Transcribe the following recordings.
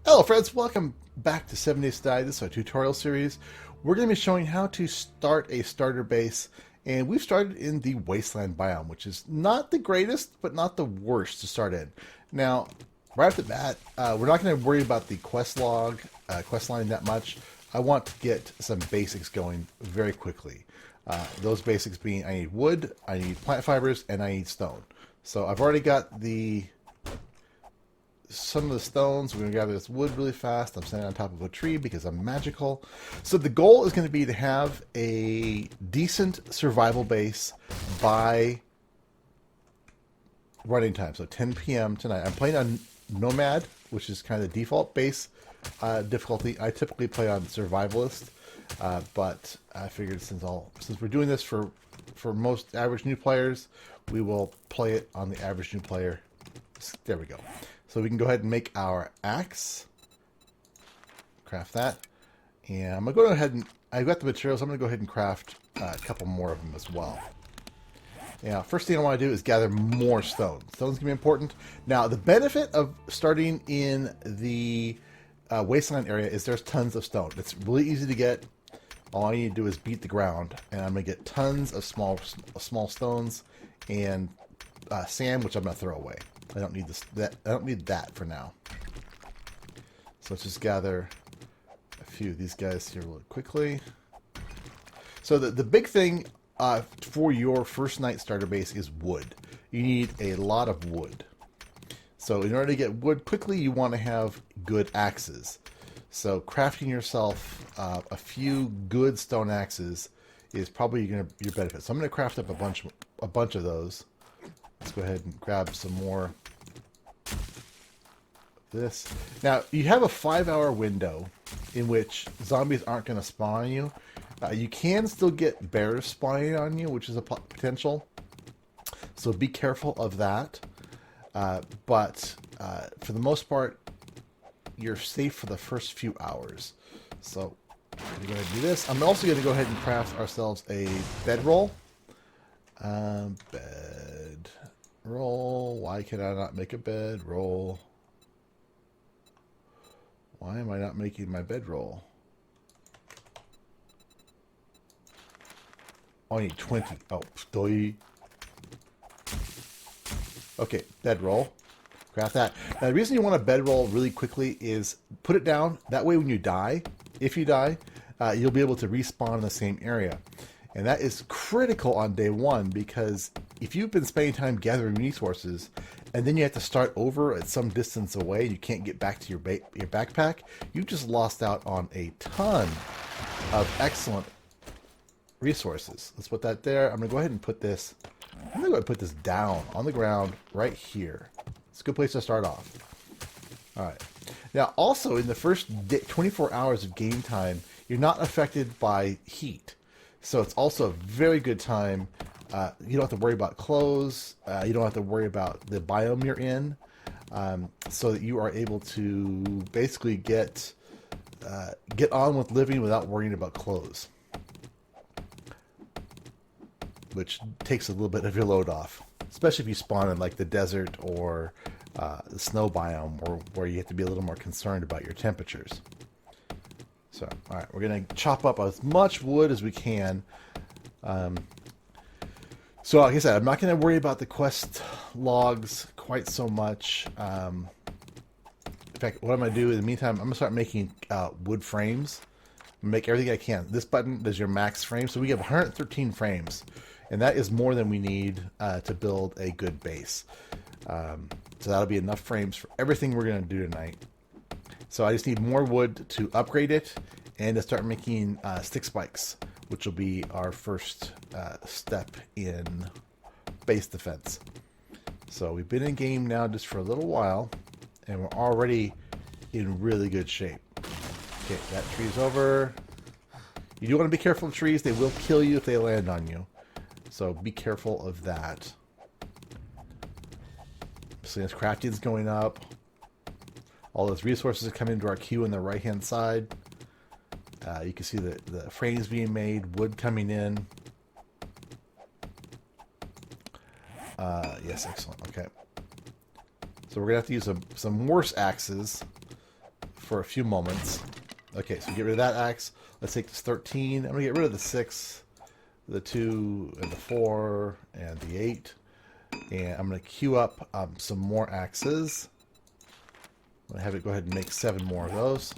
Hello friends, welcome back to 7 Days to Die. This is our tutorial series. We're going to be showing how to start a starter base, and we've started in the wasteland biome, which is not the greatest, but not the worst to start in. Now, right off the bat, we're not going to worry about the quest line that much. I want to get some basics going very quickly. Those basics being I need wood, I need plant fibers, and I need stone. So I've already got some of the stones. We're going to gather this wood really fast. I'm standing on top of a tree because I'm magical. So the goal is going to be to have a decent survival base by running time. So 10 p.m. tonight. I'm playing on Nomad, which is kind of the default base difficulty. I typically play on Survivalist, but I figured since we're doing this for most average new players, we will play it on the average new player. There we go. So we can go ahead and make our axe. Craft that. And I'm going to go ahead and... I've got the materials. I'm going to go ahead and craft a couple more of them as well. Now, first thing I want to do is gather more stone. Stone's going to be important. Now, the benefit of starting in the wasteland area is there's tons of stone. It's really easy to get. All I need to do is beat the ground. And I'm going to get tons of small stones and sand, which I'm going to throw away. I don't need I don't need that for now. So let's just gather a few of these guys here really quickly. So the big thing for your first night starter base is wood. You need a lot of wood. So in order to get wood quickly, you want to have good axes. So crafting yourself a few good stone axes is probably your benefit. So I'm going to craft up a bunch of those. Let's go ahead and grab some more of this. Now, you have a 5-hour window in which zombies aren't going to spawn on you. You can still get bears spawning on you, which is a potential. So be careful of that. But for the most part, you're safe for the first few hours. So I'm going to do this. I'm also going to go ahead and craft ourselves a bedroll. Bedroll. Why can I not make a bedroll? Why am I not making my bedroll? I need 20. Oh, stoy. Okay, bedroll. Craft that. Now, the reason you want a bedroll really quickly is put it down. That way when you die, if you die, you'll be able to respawn in the same area. And that is critical on day one, because if you've been spending time gathering resources and then you have to start over at some distance away, you can't get back to your backpack, you just lost out on a ton of excellent resources. Let's put that there. I'm going to go ahead and put this, down on the ground right here. It's a good place to start off. All right. Now, also in the first 24 hours of game time, you're not affected by heat. So it's also a very good time. You don't have to worry about clothes. You don't have to worry about the biome you're in. So that you are able to basically get on with living without worrying about clothes. Which takes a little bit of your load off. Especially if you spawn in like the desert or the snow biome, or where you have to be a little more concerned about your temperatures. So, all right, we're going to chop up as much wood as we can. So, like I said, I'm not going to worry about the quest logs quite so much. In fact, what I'm going to do in the meantime, I'm going to start making wood frames. Make everything I can. This button is your max frame. So we have 113 frames. And that is more than we need to build a good base. So that'll be enough frames for everything we're going to do tonight. So I just need more wood to upgrade it and to start making stick spikes, which will be our first step in base defense. So we've been in game now just for a little while, and we're already in really good shape. Okay, that tree's over. You do want to be careful of trees. They will kill you if they land on you. So be careful of that. So this crafting's going up. All those resources are coming into our queue on the right-hand side. You can see the frames being made, wood coming in. Yes, excellent. Okay. So we're going to have to use some worse axes for a few moments. Okay, so get rid of that axe. Let's take this 13. I'm going to get rid of the 6, the 2, and the 4, and the 8. And I'm going to queue up some more axes. I'm going to have it go ahead and make 7 more of those.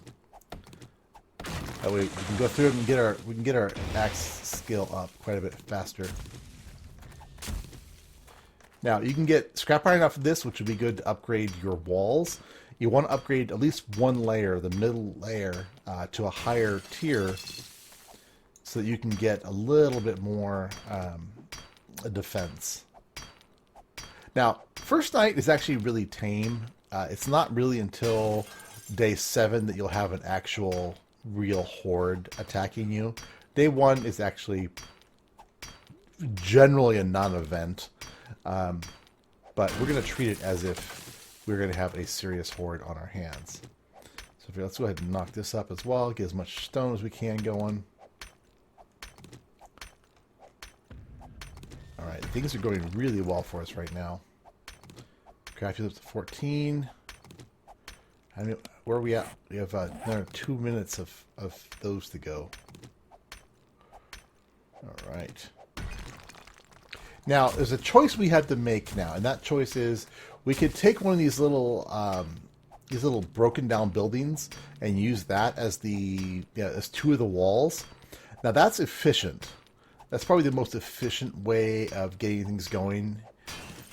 That way we can go through and get our axe skill up quite a bit faster. Now you can get scrap iron off of this, which would be good to upgrade your walls. You want to upgrade at least one layer, the middle layer, to a higher tier, so that you can get a little bit more defense. Now, first night is actually really tame. It's not really until day 7 that you'll have an actual real horde attacking you. Day 1 is actually generally a non-event, but we're going to treat it as if we're going to have a serious horde on our hands. So let's go ahead and knock this up as well, get as much stone as we can going. Alright, things are going really well for us right now. Crafting up to 14. I mean, where are we at? We have another 2 minutes of those to go. Alright. Now, there's a choice we have to make now, and that choice is we could take one of these little broken down buildings and use that as as 2 of the walls. Now that's efficient. That's probably the most efficient way of getting things going.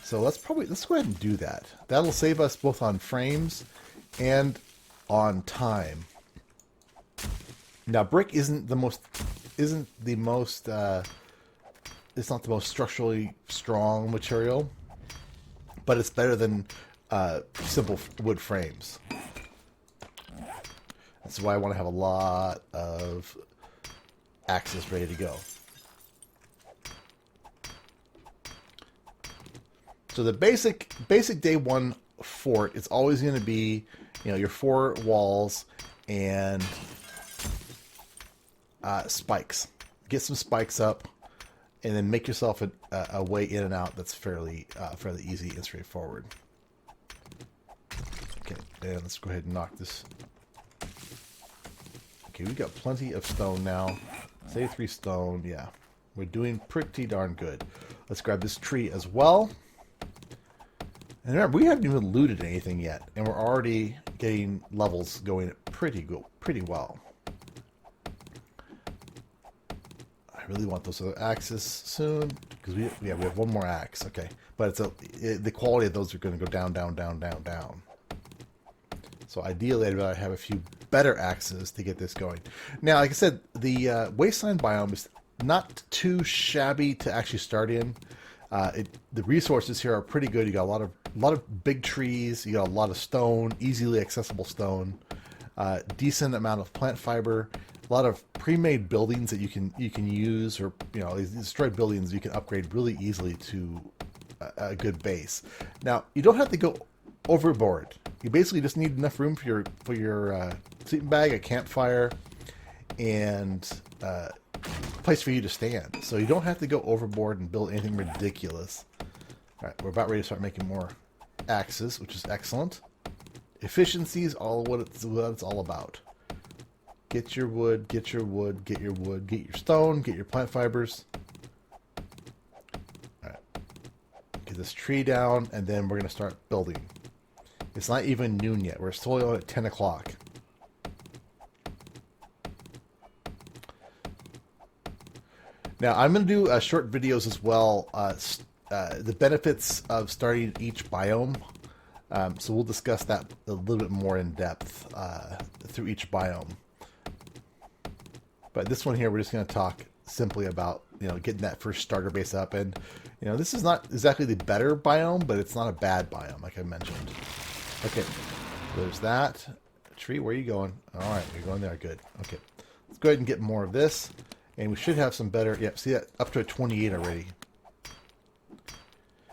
So let's go ahead and do that. That'll save us both on frames and on time. Now brick isn't the most it's not the most structurally strong material, but it's better than simple wood frames. That's why I want to have a lot of axes ready to go. So the basic day 1 fort, it's always going to be, your 4 walls and spikes. Get some spikes up, and then make yourself a way in and out that's fairly easy and straightforward. Okay, and let's go ahead and knock this. Okay, we got plenty of stone now. Save 3 stone. Yeah, we're doing pretty darn good. Let's grab this tree as well. And remember, we haven't even looted anything yet, and we're already getting levels going pretty well. I really want those other axes soon, because we have one more axe. Okay, but the quality of those are going to go down. So ideally, I'd rather have a few better axes to get this going. Now, like I said, the wasteland biome is not too shabby to actually start in. The resources here are pretty good. You got a lot of big trees. You got a lot of stone, easily accessible stone, decent amount of plant fiber, a lot of pre-made buildings that you can use, or these destroyed buildings you can upgrade really easily to a good base. Now you don't have to go overboard. You basically just need enough room for your sleeping bag, a campfire, and place for you to stand. So you don't have to go overboard and build anything ridiculous. Alright, we're about ready to start making more axes, which is excellent. Efficiency is what it's all about. Get your wood, get your stone, get your plant fibers. Alright. Get this tree down, and then we're going to start building. It's not even noon yet. We're still on at 10 o'clock. Now, I'm going to do short videos as well, the benefits of starting each biome. So we'll discuss that a little bit more in depth through each biome. But this one here, we're just going to talk simply about, getting that first starter base up. And, this is not exactly the better biome, but it's not a bad biome, like I mentioned. Okay, there's that. Tree, where are you going? All right, you're going there. Good. Okay, let's go ahead and get more of this. And we should have some better... Yep, see that? Up to a 28 already.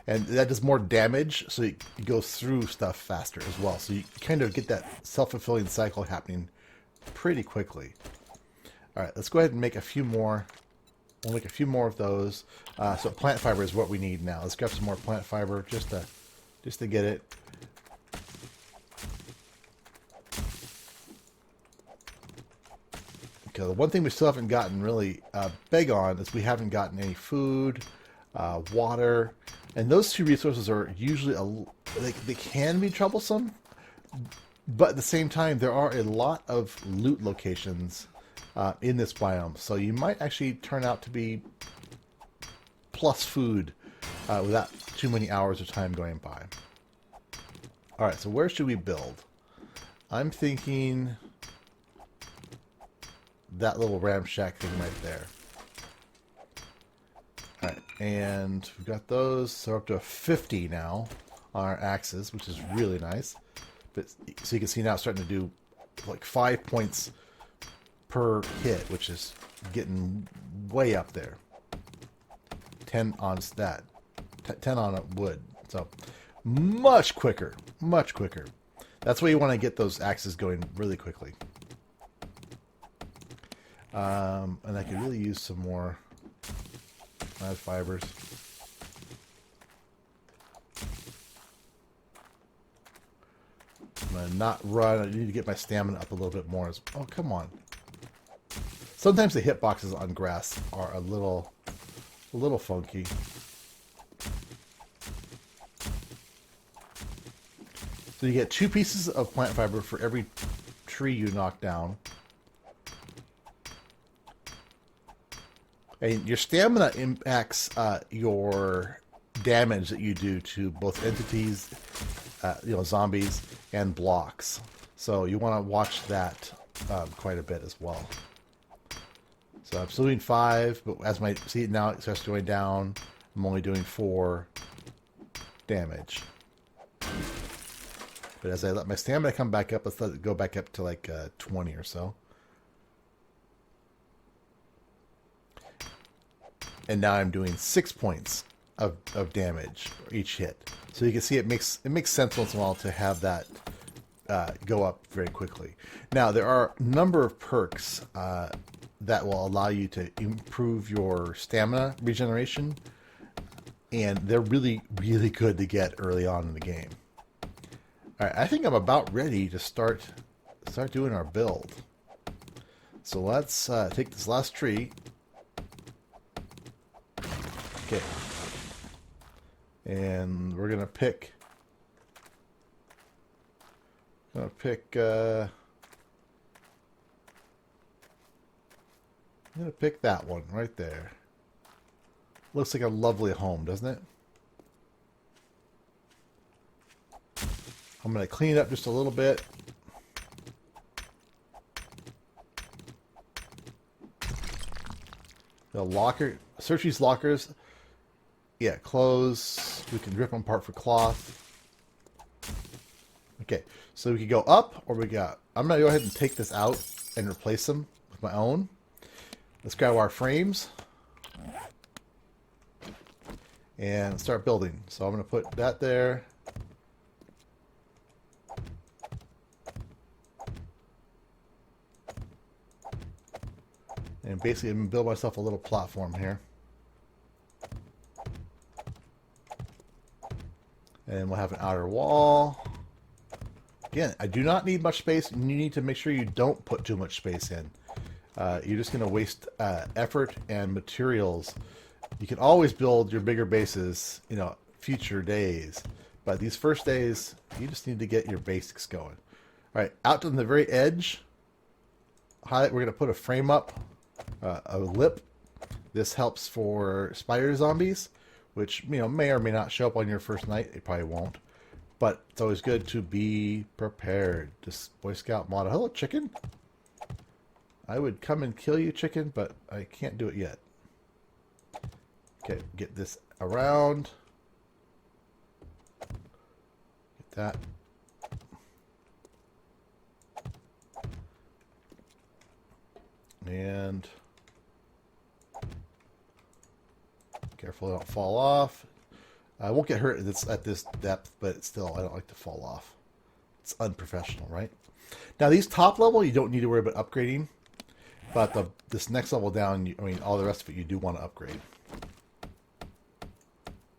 And that does more damage, so it goes through stuff faster as well. So you kind of get that self-fulfilling cycle happening pretty quickly. Alright, let's go ahead and make a few more. We'll make a few more of those. So plant fiber is what we need now. Let's grab some more plant fiber just to get it. because the one thing we still haven't gotten really big on is we haven't gotten any food, water, and those two resources are usually they can be troublesome, but at the same time there are a lot of loot locations in this biome, so you might actually turn out to be plus food without too many hours of time going by. All right, so where should we build? I'm thinking that little ramshack thing right there. All right, and we've got those. So we're up to 50 now on our axes, which is really nice. But so you can see now it's starting to do like 5 points per hit, which is getting way up there. 10 on that. 10 on wood. So much quicker. Much quicker. That's why you want to get those axes going really quickly. And I could really use some more plant fibers. I'm going to not run. I need to get my stamina up a little bit more. Oh, come on. Sometimes the hitboxes on grass are a little funky. So you get 2 pieces of plant fiber for every tree you knock down. And your stamina impacts your damage that you do to both entities, zombies, and blocks. So you want to watch that quite a bit as well. So I'm still doing 5, but as my see now it starts going down, I'm only doing 4 damage. But as I let my stamina come back up, let's let it go back up to like 20 or so. And now I'm doing 6 points of damage for each hit. So you can see it makes sense once in a while to have that go up very quickly. Now there are a number of perks that will allow you to improve your stamina regeneration, and they're really, really good to get early on in the game. All right, I think I'm about ready to start doing our build. So let's take this last tree. Okay. And we're gonna pick. I'm gonna pick that one right there. Looks like a lovely home, doesn't it? I'm going to clean it up just a little bit. The locker, search these lockers. Yeah, clothes. We can rip them apart for cloth. Okay, so we can go up, or we got. I'm going to go ahead and take this out and replace them with my own. Let's grab our frames and start building. So I'm going to put that there. And basically, I'm going to build myself a little platform here. And we'll have an outer wall. Again, I do not need much space, and you need to make sure you don't put too much space in. You're just going to waste effort and materials. You can always build your bigger bases, future days. But these first days, you just need to get your basics going. All right, out to the very edge, we're going to put a frame up. A lip. This helps for spider zombies, which may or may not show up on your first night. It probably won't, but it's always good to be prepared. Just Boy Scout motto. Hello, chicken. I would come and kill you, chicken, but I can't do it yet. Okay, get this around. Get that. And careful, don't fall off. I won't get hurt at this depth, but still, I don't like to fall off. It's unprofessional, right? Now, these top level, you don't need to worry about upgrading, but this next level down, all the rest of it, you do want to upgrade.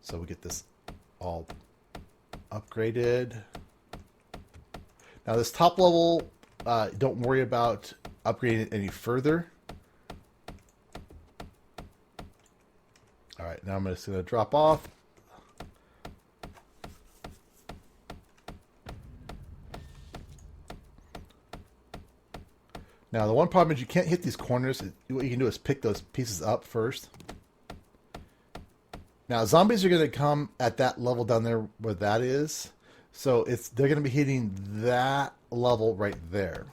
So we get this all upgraded. Now, this top level, don't worry about upgrade it any further. All right, now I'm just going to drop off. Now, the one problem is you can't hit these corners. What you can do is pick those pieces up first. Now, zombies are going to come at that level down there where that is. So they're going to be hitting that level right there.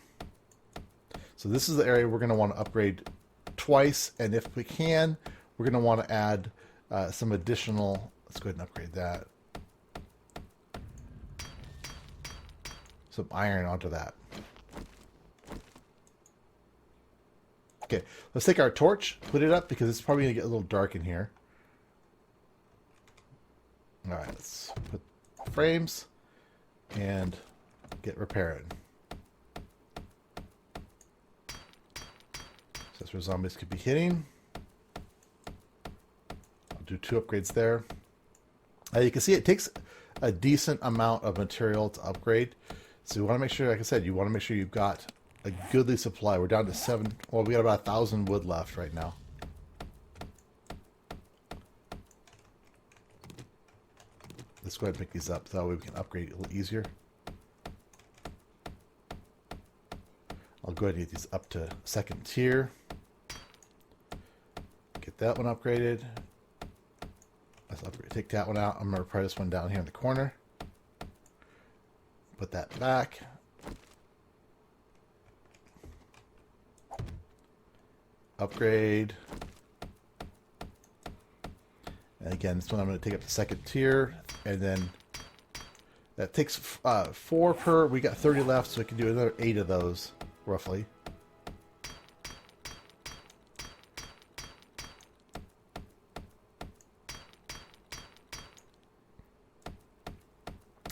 So this is the area we're going to want to upgrade twice. And if we can, we're going to want to add some additional... Let's go ahead and upgrade that. Some iron onto that. Okay, let's take our torch, put it up, because it's probably going to get a little dark in here. Alright, let's put frames and get repairing. So that's where zombies could be hitting. I'll do 2 upgrades there. You can see it takes a decent amount of material to upgrade. So you want to make sure, like I said, you want to make sure you've got a goodly supply. We're down to 7. Well, we got about 1,000 wood left right now. Let's go ahead and pick these up so that way we can upgrade a little easier. I'll go ahead and get these up to 2nd tier. Get that one upgraded. Let's upgrade. Take that one out. I'm going to repair this one down here in the corner. Put that back. Upgrade. And again, this one I'm going to take up to 2nd tier. And then that takes 4 per. We got 30 left, so we can do another 8 of those, roughly.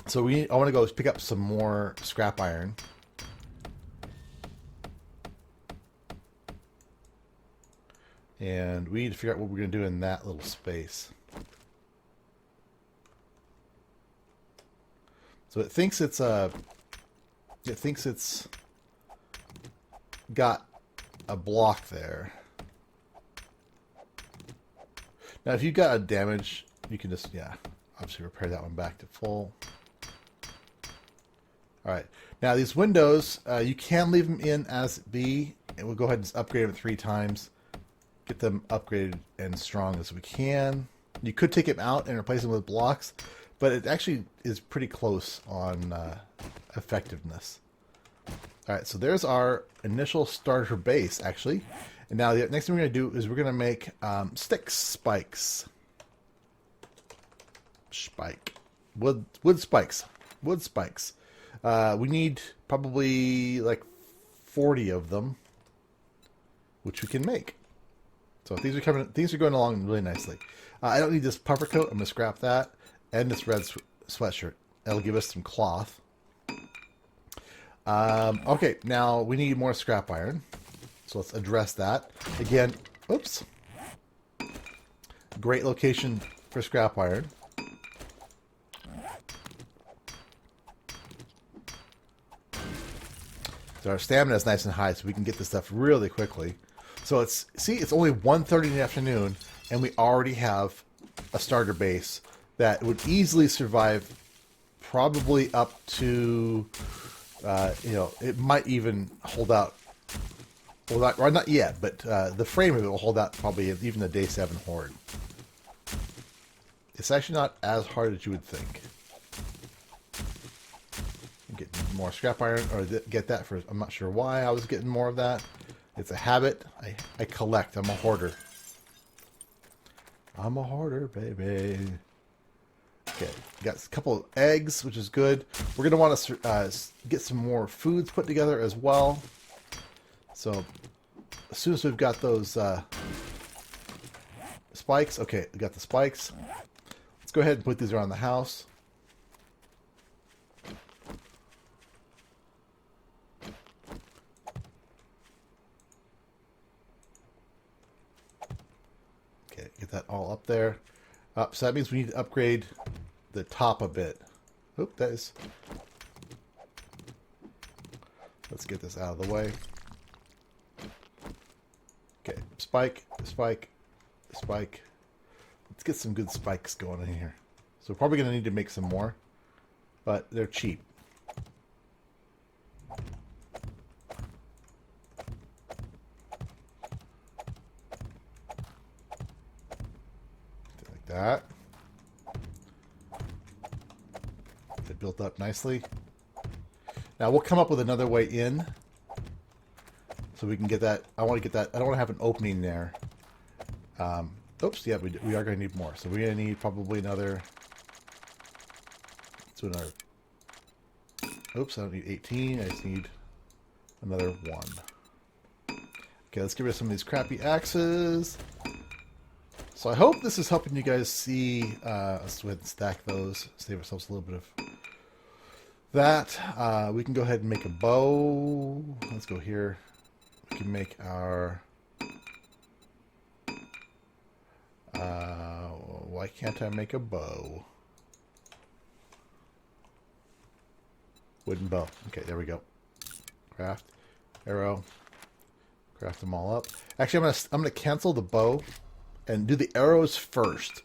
So I want to go pick up some more scrap iron. And we need to figure out what we're going to do in that little space. So it thinks it's got a block there. Now, if you've got a damage, you can just, yeah, obviously repair that one back to full. All right. Now, these windows, you can leave them in as B, and we'll go ahead and just upgrade them 3 times. Get them upgraded and strong as we can. You could take them out and replace them with blocks, but it actually is pretty close on effectiveness. All right, so there's our initial starter base, actually. And now the next thing we're going to do is we're going to make spikes. Wood spikes. Wood spikes. We need probably like 40 of them, which we can make. So these are going along really nicely. I don't need this puffer coat. I'm going to scrap that. And this red sweatshirt. That'll give us some cloth. Okay, now we need more scrap iron. So let's address that. Again, oops. Great location for scrap iron. So our stamina is nice and high, so we can get this stuff really quickly. So it's only 1:30 in the afternoon, and we already have a starter base that would easily survive probably up to, it might even hold out. Well, not yet, but the frame of it will hold out probably even the day 7 horde. It's actually not as hard as you would think. Get more scrap iron, or get that for, I'm not sure why I was getting more of that. It's a habit. I collect. I'm a hoarder. I'm a hoarder, baby. Okay, got a couple of eggs, which is good. We're going to want to get some more foods put together as well. So, as soon as we've got those spikes, okay, we got the spikes. Let's go ahead and put these around the house. Okay, get that all up there. So that means we need to upgrade the top a bit. Oop, that is... Let's get this out of the way. spike, spike, spike. Let's get some good spikes going in here. So we're probably going to need to make some more, but they're cheap. Like that. It built up nicely. Now we'll come up with another way in, so we can get that. I want to get that. I don't want to have an opening there. Oops. Yeah, we are going to need more. So we're going to need probably another. Let's do another. Oops. I don't need 18. I just need another 1. Okay. Let's get rid of some of these crappy axes. So I hope this is helping you guys see. Let's go ahead and stack those. Save ourselves a little bit of that. We can go ahead and make a bow. Let's go here. We can make our... why can't I make a bow? Wooden bow. Okay, there we go. Craft. Arrow. Craft them all up. Actually, I'm gonna cancel the bow and do the arrows first.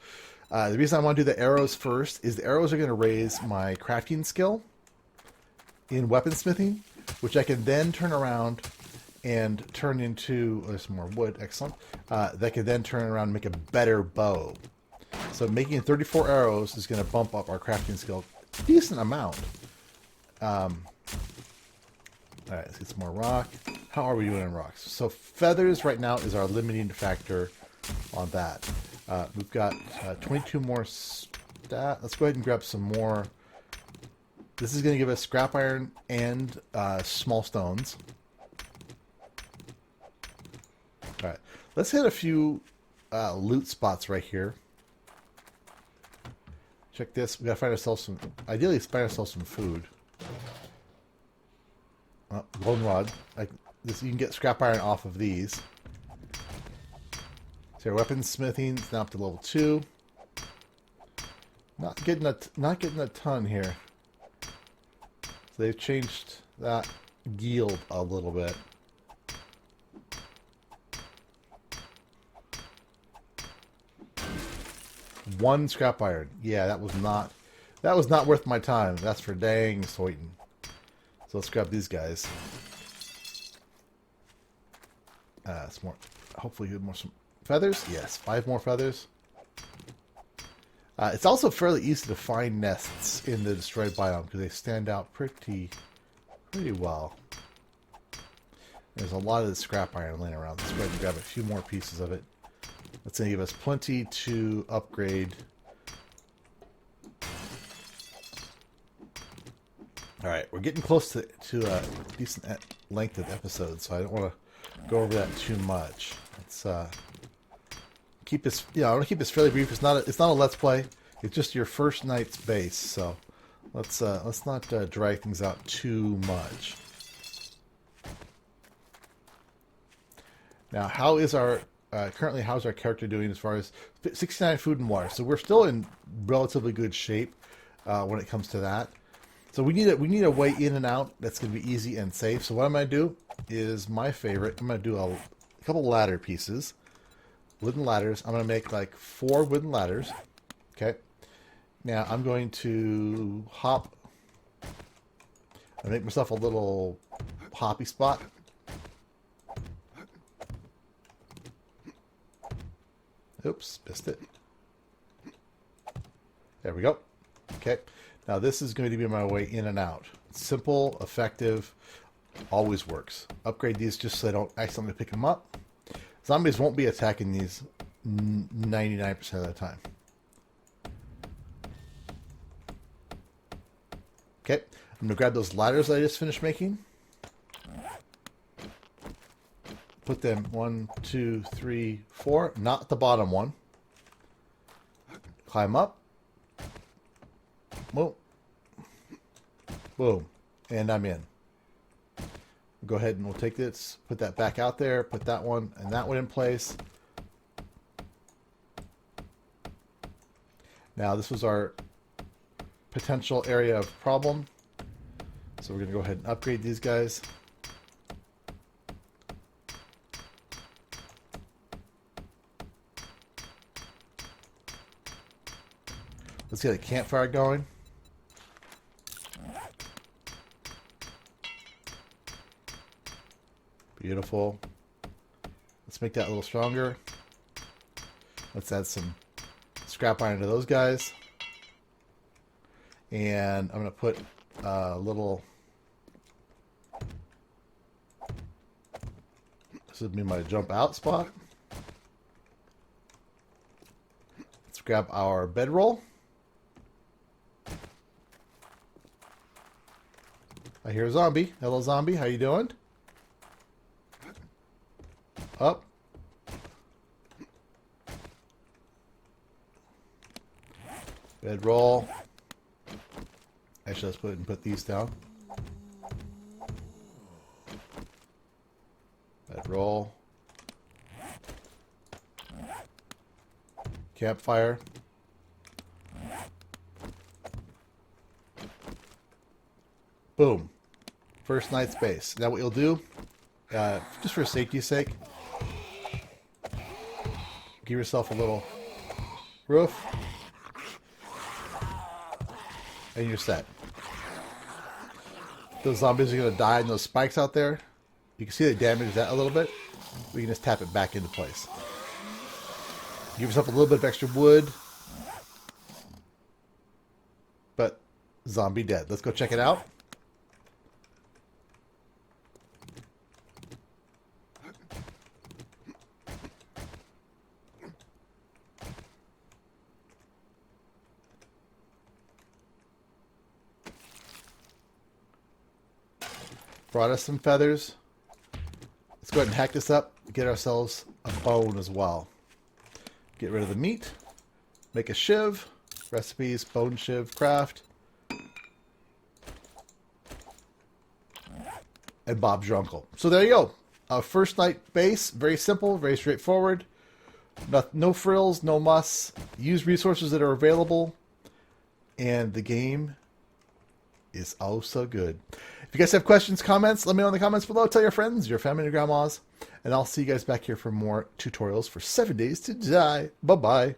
The reason I want to do the arrows first is the arrows are going to raise my crafting skill in weaponsmithing, which I can then turn around and turn into, there's some more wood, excellent, that can then turn around and make a better bow. So making 34 arrows is going to bump up our crafting skill a decent amount. Alright, let's get some more rock. How are we doing in rocks? So feathers right now is our limiting factor on that. We've got 22 more stat. Let's go ahead and grab some more. This is going to give us scrap iron and small stones. Alright, let's hit a few loot spots right here. Check this. We gotta find ourselves some, ideally find ourselves some food. Golden rod. Like this, you can get scrap iron off of these. So our weaponsmithing is now up to level 2. Not getting a ton here. So they've changed that yield a little bit. One scrap iron. Yeah, that was not worth my time. That's for dang certain. So let's grab these guys. Some more. Hopefully, get more some feathers. Yes, 5 more feathers. It's also fairly easy to find nests in the destroyed biome because they stand out pretty well. There's a lot of the scrap iron laying around. Let's go ahead and grab a few more pieces of it. That's going to give us plenty to upgrade. Alright, we're getting close to a decent length of episode, so I don't want to go over that too much. Let's keep this, I want to keep this fairly brief. It's not a let's play. It's just your first night's base, so let's not drag things out too much. Now, how is our currently, how's our character doing as far as 69 food and water? So we're still in relatively good shape when it comes to that. So we need a way in and out that's going to be easy and safe. So what I'm going to do is my favorite. I'm going to do a couple ladder pieces, wooden ladders. I'm going to make like 4 wooden ladders. Okay. Now I'm going to hop. I make myself a little hoppy spot. Oops, missed it. There we go. Okay. Now this is going to be my way in and out. Simple, effective, always works. Upgrade these just so I don't accidentally pick them up. Zombies won't be attacking these 99% of the time. Okay. I'm going to grab those ladders that I just finished making. Put them 1, 2, 3, 4. Not the bottom one. Climb up. Boom. Boom. And I'm in. Go ahead and we'll take this, put that back out there, put that one and that one in place. Now this was our potential area of problem. So we're going to go ahead and upgrade these guys. Let's get a campfire going. Beautiful. Let's make that a little stronger. Let's add some scrap iron to those guys. And I'm going to put a little... This would be my jump out spot. Let's grab our bedroll. I hear a zombie. Hello, zombie. How you doing? Up. Bedroll. Actually, let's put these down. Bedroll. Campfire. Boom. First night's base. Now what you'll do, just for safety's sake, give yourself a little roof, and you're set. Those zombies are going to die in those spikes out there. You can see they damaged that a little bit. We can just tap it back into place. Give yourself a little bit of extra wood. But zombie dead. Let's go check it out. Brought us some feathers. Let's go ahead and hack this up. Get ourselves a bone as well. Get rid of the meat. Make a shiv. Recipes, bone shiv, craft. And Bob's your uncle. So there you go. First night base. Very simple, very straightforward. No frills, no musts. Use resources that are available. And the game is oh so good. If you guys have questions, comments, let me know in the comments below. Tell your friends, your family, and your grandmas. And I'll see you guys back here for more tutorials for 7 Days to Die. Bye-bye.